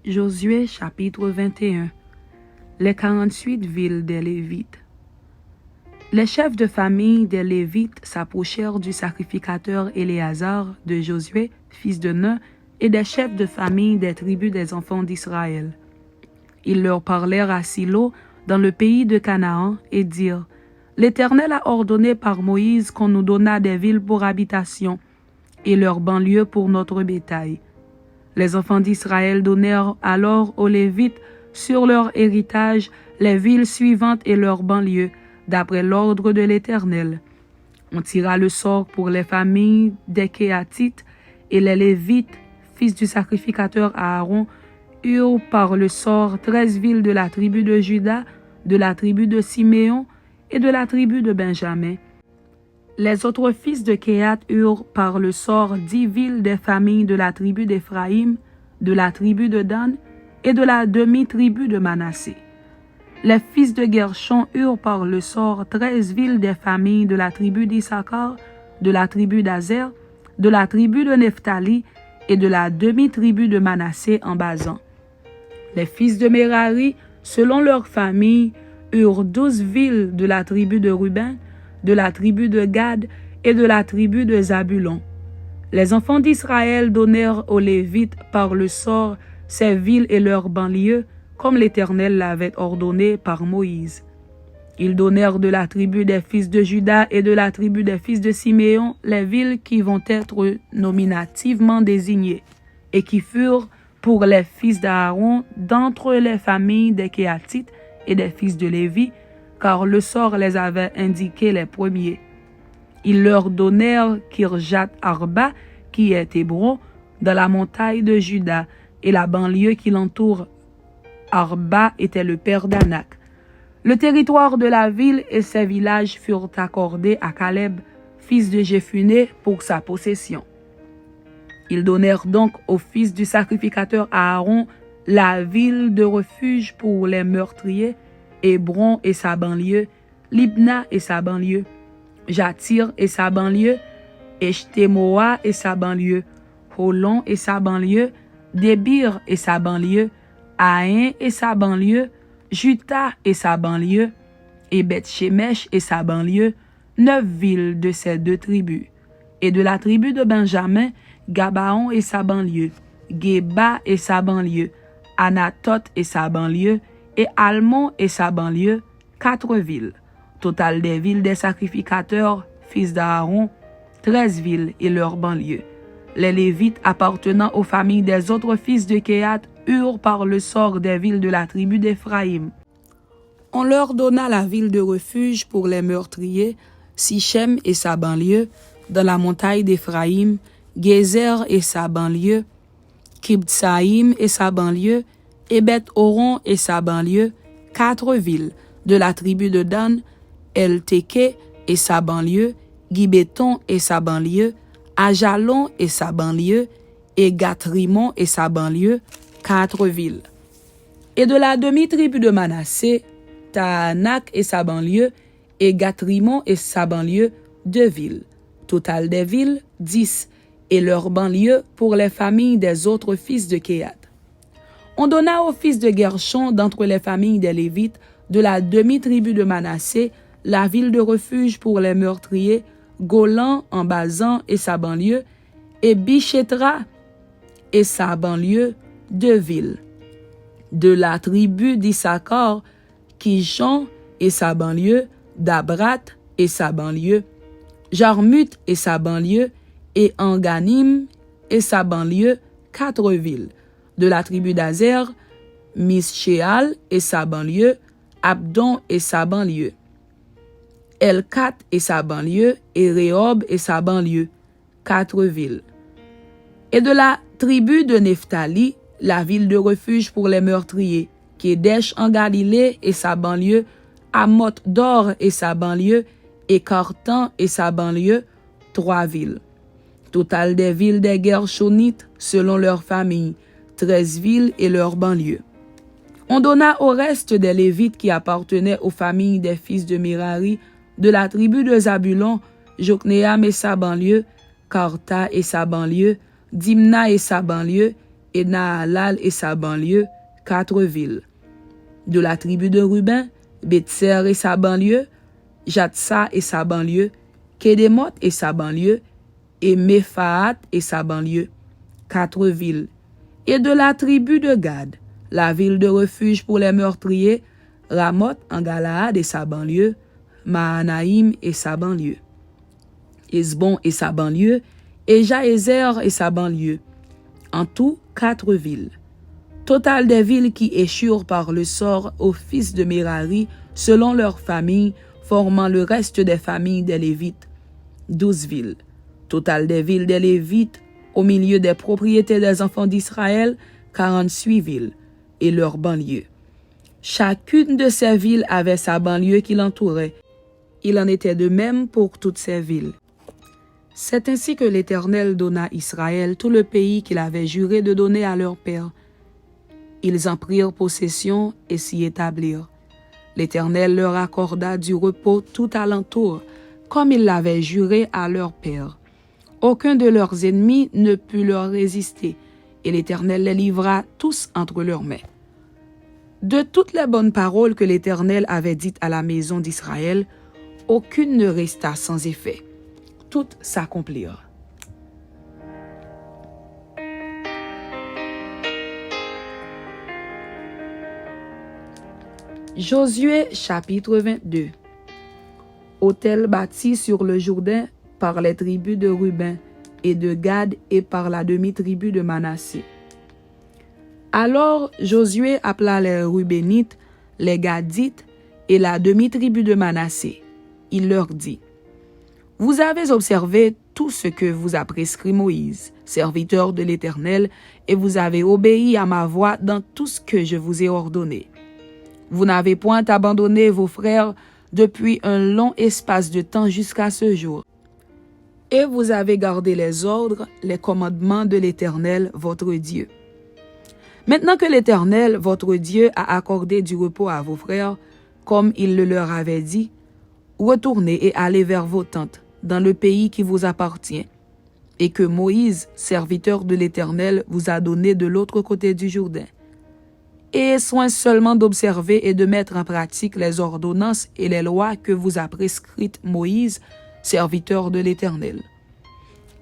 Josué chapitre 21. Les 48 villes des Lévites. Les chefs de famille des Lévites s'approchèrent du sacrificateur Éléazar de Josué, fils de Nun, et des chefs de famille des tribus des enfants d'Israël. Ils leur parlèrent à Silo, dans le pays de Canaan, et dirent: L'Éternel a ordonné par Moïse qu'on nous donnât des villes pour habitation, et leurs banlieues pour notre bétail. Les enfants d'Israël donnèrent alors aux Lévites sur leur héritage les villes suivantes et leurs banlieues, d'après l'ordre de l'Éternel. On tira le sort pour les familles des Kéatites, et les Lévites, fils du sacrificateur Aaron, eurent par le sort 13 villes de la tribu de Juda, de la tribu de Siméon et de la tribu de Benjamin. Les autres fils de Kéat eurent par le sort 10 villes des familles de la tribu d'Éphraïm, de la tribu de Dan et de la demi-tribu de Manassé. Les fils de Guershon eurent par le sort 13 villes des familles de la tribu d'Issachar, de la tribu d'Azer, de la tribu de Nephtali et de la demi-tribu de Manassé en Basan. Les fils de Merari, selon leur famille, eurent 12 villes de la tribu de Ruben, de la tribu de Gad et de la tribu de Zabulon. Les enfants d'Israël donnèrent aux Lévites par le sort ces villes et leurs banlieues, comme l'Éternel l'avait ordonné par Moïse. Ils donnèrent de la tribu des fils de Juda et de la tribu des fils de Siméon les villes qui vont être nominativement désignées, et qui furent pour les fils d'Aaron d'entre les familles des Kéatites et des fils de Lévi, car le sort les avait indiqués les premiers. Ils leur donnèrent Kirjat Arba, qui est Hébron, dans la montagne de Juda, et la banlieue qui l'entoure. Arba était le père d'Anak. Le territoire de la ville et ses villages furent accordés à Caleb, fils de Jephuné, pour sa possession. Ils donnèrent donc au fils du sacrificateur Aaron la ville de refuge pour les meurtriers, Hébron et sa banlieue, Libna et sa banlieue, Jatir et sa banlieue, Eshtemoa et sa banlieue, Holon et sa banlieue, Débir et sa banlieue, Aïn et sa banlieue, Juta et sa banlieue, et Beth-Shemesh et sa banlieue, 9 villes de ces deux tribus. Et de la tribu de Benjamin, Gabaon et sa banlieue, Geba et sa banlieue, Anatot et sa banlieue, et Almon et sa banlieue, 4 villes. Total des villes des sacrificateurs, fils d'Aaron, 13 villes et leurs banlieues. Les Lévites appartenant aux familles des autres fils de Kéat eurent par le sort des villes de la tribu d'Éphraïm. On leur donna la ville de refuge pour les meurtriers, Sichem et sa banlieue, dans la montagne d'Éphraïm, Gézer et sa banlieue, Kibtsaïm et sa banlieue, et Beth-Horon et sa banlieue, 4 villes, de la tribu de Dan, El-Teke et sa banlieue, Gibéton et sa banlieue, Ajalon et sa banlieue, et Gath-Rimon et sa banlieue, 4 villes. Et de la demi-tribu de Manassé, Taanak et sa banlieue, et Gath-Rimon et sa banlieue, 2 villes. Total des villes, 10, et leurs banlieues pour les familles des autres fils de Kéat. On donna aux fils de Guershon d'entre les familles des Lévites, de la demi-tribu de Manassé, la ville de refuge pour les meurtriers, Golan en Basan et sa banlieue, et Bichétra et sa banlieue, 2 villes. De la tribu d'Issachar, Kishon et sa banlieue, Dabrat et sa banlieue, Jarmut et sa banlieue, et Anganim et sa banlieue, 4 villes. De la tribu d'Azer, Mishéal et sa banlieue, Abdon et sa banlieue, Elkat et sa banlieue, et Rehob et sa banlieue, 4 villes. Et de la tribu de Nephtali, la ville de refuge pour les meurtriers, Kédesh en Galilée et sa banlieue, Amoth Dor et sa banlieue, et Kartan et sa banlieue, 3 villes. Total des villes des Gershonites, selon leur famille, 13 villes et leurs banlieues. On donna au reste des Lévites qui appartenaient aux familles des fils de Merari, de la tribu de Zabulon, Jokneam et sa banlieue, Karta et sa banlieue, Dimna et sa banlieue, et Nahalal et sa banlieue, 4 villes. De la tribu de Ruben, Bétser et sa banlieue, Jatsa et sa banlieue, Kédémoth et sa banlieue, et Mephaat et sa banlieue, 4 villes. Et de la tribu de Gad, la ville de refuge pour les meurtriers, Ramoth en Galaad et sa banlieue, Mahanaïm et sa banlieue, Hesbon et sa banlieue, et Jaézer et sa banlieue. En tout, 4 villes. Total des villes qui échurent par le sort aux fils de Merari, selon leurs familles, formant le reste des familles des Lévites, 12 villes. Total des villes des Lévites, au milieu des propriétés des enfants d'Israël, 48 villes, et leurs banlieues. Chacune de ces villes avait sa banlieue qui l'entourait. Il en était de même pour toutes ces villes. C'est ainsi que l'Éternel donna à Israël tout le pays qu'il avait juré de donner à leur père. Ils en prirent possession et s'y établirent. L'Éternel leur accorda du repos tout alentour, comme il l'avait juré à leur père. Aucun de leurs ennemis ne put leur résister, et l'Éternel les livra tous entre leurs mains. De toutes les bonnes paroles que l'Éternel avait dites à la maison d'Israël, aucune ne resta sans effet. Toutes s'accomplirent. Josué chapitre 22. Autel bâti sur le Jourdain par les tribus de Ruben et de Gad et par la demi-tribu de Manassé. Alors Josué appela les Rubénites, les Gadites et la demi-tribu de Manassé. Il leur dit: Vous avez observé tout ce que vous a prescrit Moïse, serviteur de l'Éternel, et vous avez obéi à ma voix dans tout ce que je vous ai ordonné. Vous n'avez point abandonné vos frères depuis un long espace de temps jusqu'à ce jour. Et vous avez gardé les ordres, les commandements de l'Éternel, votre Dieu. Maintenant que l'Éternel, votre Dieu, a accordé du repos à vos frères, comme il le leur avait dit, retournez et allez vers vos tentes, dans le pays qui vous appartient, et que Moïse, serviteur de l'Éternel, vous a donné de l'autre côté du Jourdain. Ayez soin seulement d'observer et de mettre en pratique les ordonnances et les lois que vous a prescrites Moïse, serviteur de l'Éternel.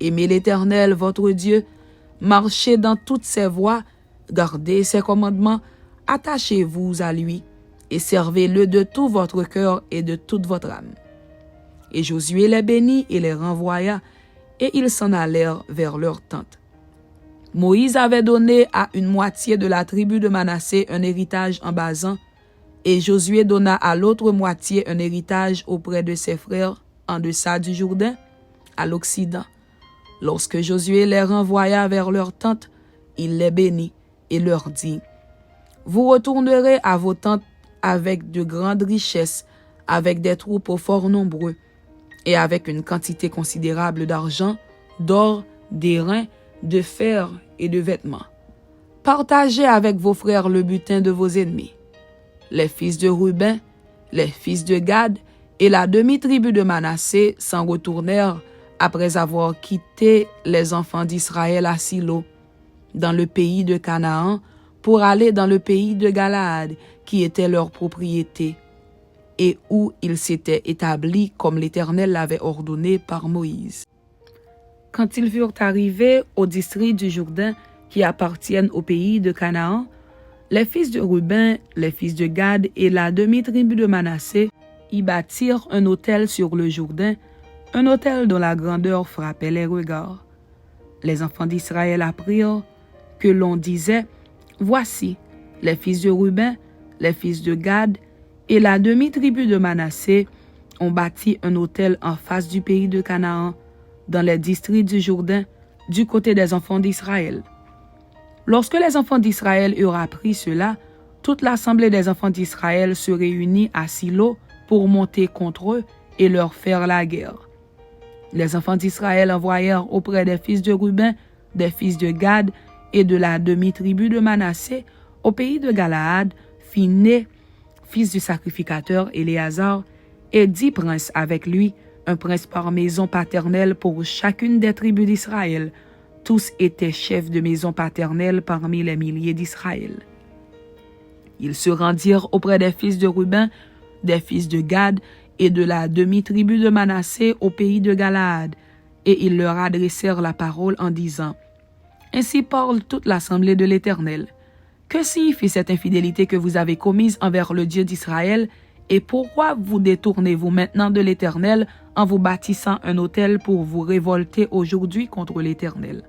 Aimez l'Éternel, votre Dieu, marchez dans toutes ses voies, gardez ses commandements, attachez-vous à lui, et servez-le de tout votre cœur et de toute votre âme. Et Josué les bénit et les renvoya, et ils s'en allèrent vers leur tente. Moïse avait donné à une moitié de la tribu de Manassé un héritage en Basan, et Josué donna à l'autre moitié un héritage auprès de ses frères en deçà du Jourdain, à l'Occident. Lorsque Josué les renvoya vers leur tente, il les bénit et leur dit: Vous retournerez à vos tentes avec de grandes richesses, avec des troupeaux fort nombreux, et avec une quantité considérable d'argent, d'or, d'airain, de fer et de vêtements. Partagez avec vos frères le butin de vos ennemis. Les fils de Ruben, les fils de Gad et la demi-tribu de Manassé s'en retournèrent après avoir quitté les enfants d'Israël à Silo, dans le pays de Canaan, pour aller dans le pays de Galaad, qui était leur propriété, et où ils s'étaient établis comme l'Éternel l'avait ordonné par Moïse. Quand ils furent arrivés au district du Jourdain qui appartiennent au pays de Canaan, les fils de Ruben, les fils de Gad et la demi-tribu de Manassé y bâtirent un autel sur le Jourdain, un autel dont la grandeur frappait les regards. Les enfants d'Israël apprirent que l'on disait: Voici, les fils de Ruben, les fils de Gad et la demi-tribu de Manassé ont bâti un autel en face du pays de Canaan, dans les districts du Jourdain, du côté des enfants d'Israël. Lorsque les enfants d'Israël eurent appris cela, toute l'assemblée des enfants d'Israël se réunit à Silo pour monter contre eux et leur faire la guerre. Les enfants d'Israël envoyèrent auprès des fils de Ruben, des fils de Gad et de la demi-tribu de Manassé au pays de Galaad, Phiné, fils du sacrificateur Éléazar, et 10 princes avec lui, un prince par maison paternelle pour chacune des tribus d'Israël, Tous étaient chefs de maison paternelle parmi les milliers d'Israël. Ils se rendirent auprès des fils de Ruben, des fils de Gad et de la demi-tribu de Manassé au pays de Galaad, et ils leur adressèrent la parole en disant: Ainsi parle toute l'assemblée de l'Éternel. Que signifie cette infidélité que vous avez commise envers le Dieu d'Israël, et pourquoi vous détournez-vous maintenant de l'Éternel en vous bâtissant un autel pour vous révolter aujourd'hui contre l'Éternel?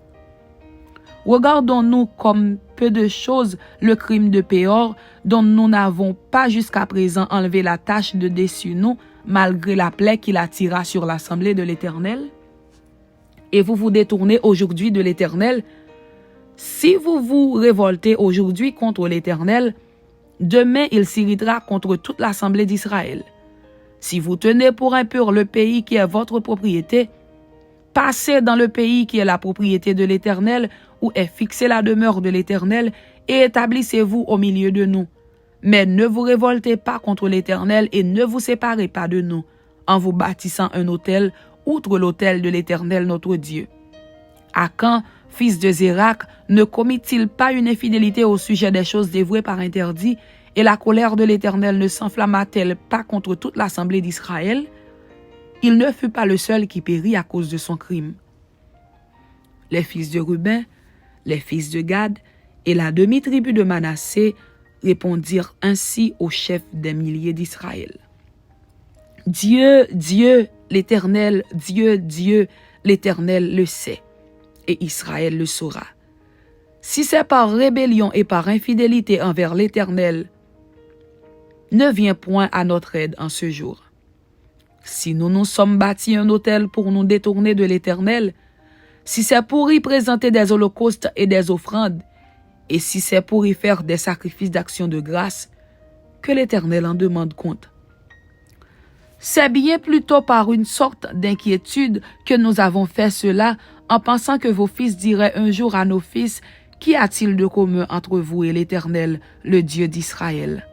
Regardons-nous comme peu de choses le crime de Péor, dont nous n'avons pas jusqu'à présent enlevé la tache de dessus nous, malgré la plaie qu'il attira sur l'assemblée de l'Éternel? Et vous vous détournez aujourd'hui de l'Éternel? Si vous vous révoltez aujourd'hui contre l'Éternel, demain il s'irritera contre toute l'assemblée d'Israël. Si vous tenez pour impur le pays qui est votre propriété, passez dans le pays qui est la propriété de l'Éternel, où est fixée la demeure de l'Éternel, et établissez-vous au milieu de nous. Mais ne vous révoltez pas contre l'Éternel et ne vous séparez pas de nous, en vous bâtissant un autel, outre l'autel de l'Éternel notre Dieu. Akan, fils de Zérak, ne commit-il pas une infidélité au sujet des choses dévouées par interdit, et la colère de l'Éternel ne s'enflamma-t-elle pas contre toute l'assemblée d'Israël? Il ne fut pas le seul qui périt à cause de son crime. Les fils de Ruben, les fils de Gad et la demi-tribu de Manassé répondirent ainsi au chef des milliers d'Israël: Dieu, Dieu, l'Éternel, Dieu, Dieu, l'Éternel le sait, et Israël le saura. Si c'est par rébellion et par infidélité envers l'Éternel, ne viens point à notre aide en ce jour. Si nous nous sommes bâtis un autel pour nous détourner de l'Éternel, si c'est pour y présenter des holocaustes et des offrandes, et si c'est pour y faire des sacrifices d'action de grâce, que l'Éternel en demande compte. C'est bien plutôt par une sorte d'inquiétude que nous avons fait cela, en pensant que vos fils diraient un jour à nos fils: Qu'y a-t-il de commun entre vous et l'Éternel, le Dieu d'Israël?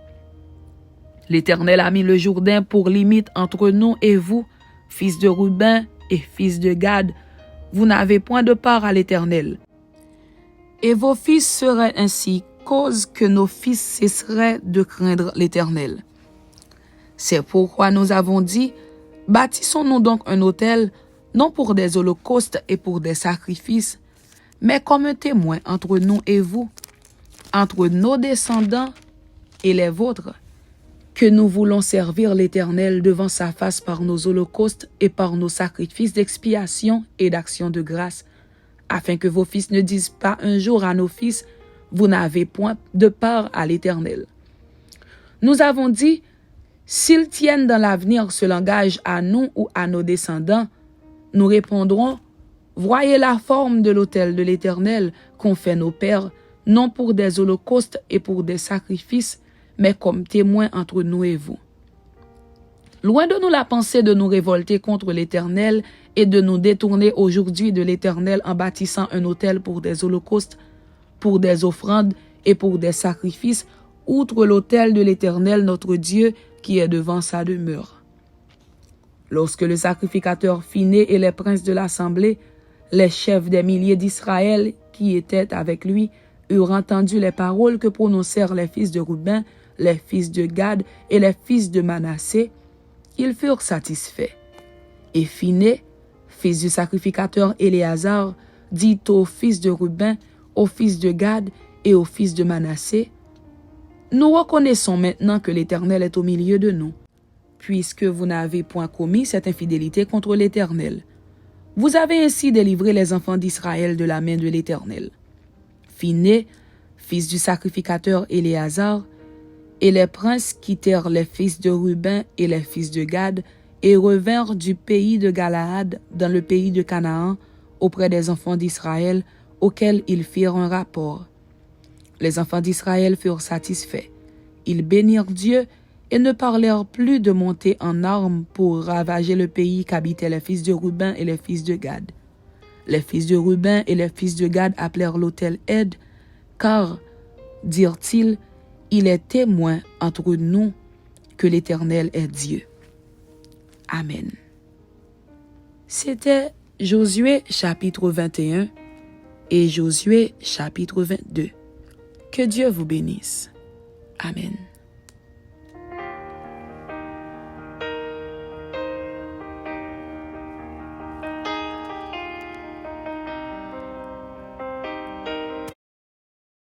L'Éternel a mis le Jourdain pour limite entre nous et vous, fils de Ruben et fils de Gad. Vous n'avez point de part à l'Éternel. Et vos fils seraient ainsi cause que nos fils cesseraient de craindre l'Éternel. C'est pourquoi nous avons dit: Bâtissons-nous donc un autel, non pour des holocaustes et pour des sacrifices, mais comme un témoin entre nous et vous, entre nos descendants et les vôtres, que nous voulons servir l'Éternel devant sa face par nos holocaustes et par nos sacrifices d'expiation et d'action de grâce, afin que vos fils ne disent pas un jour à nos fils: Vous n'avez point de part à l'Éternel. Nous avons dit: S'ils tiennent dans l'avenir ce langage à nous ou à nos descendants, nous répondrons: Voyez la forme de l'autel de l'Éternel qu'ont fait nos pères, non pour des holocaustes et pour des sacrifices, mais comme témoins entre nous et vous. Loin de nous la pensée de nous révolter contre l'Éternel et de nous détourner aujourd'hui de l'Éternel en bâtissant un autel pour des holocaustes, pour des offrandes et pour des sacrifices, outre l'autel de l'Éternel notre Dieu qui est devant sa demeure. Lorsque le sacrificateur fut né et les princes de l'assemblée, les chefs des milliers d'Israël qui étaient avec lui, eurent entendu les paroles que prononcèrent les fils de Ruben, les fils de Gad et les fils de Manassé, ils furent satisfaits. Et Phiné, fils du sacrificateur Éléazar, dit aux fils de Ruben, aux fils de Gad et aux fils de Manassé: Nous reconnaissons maintenant que l'Éternel est au milieu de nous, puisque vous n'avez point commis cette infidélité contre l'Éternel. Vous avez ainsi délivré les enfants d'Israël de la main de l'Éternel. Phiné, fils du sacrificateur Éléazar, et les princes quittèrent les fils de Ruben et les fils de Gad et revinrent du pays de Galaad dans le pays de Canaan auprès des enfants d'Israël auxquels ils firent un rapport. Les enfants d'Israël furent satisfaits. Ils bénirent Dieu et ne parlèrent plus de monter en armes pour ravager le pays qu'habitaient les fils de Ruben et les fils de Gad. Les fils de Ruben et les fils de Gad appelèrent l'autel Ed, car, dirent-ils, il est témoin entre nous que l'Éternel est Dieu. Amen. C'était Josué chapitre 21, et Josué chapitre 22. Que Dieu vous bénisse. Amen.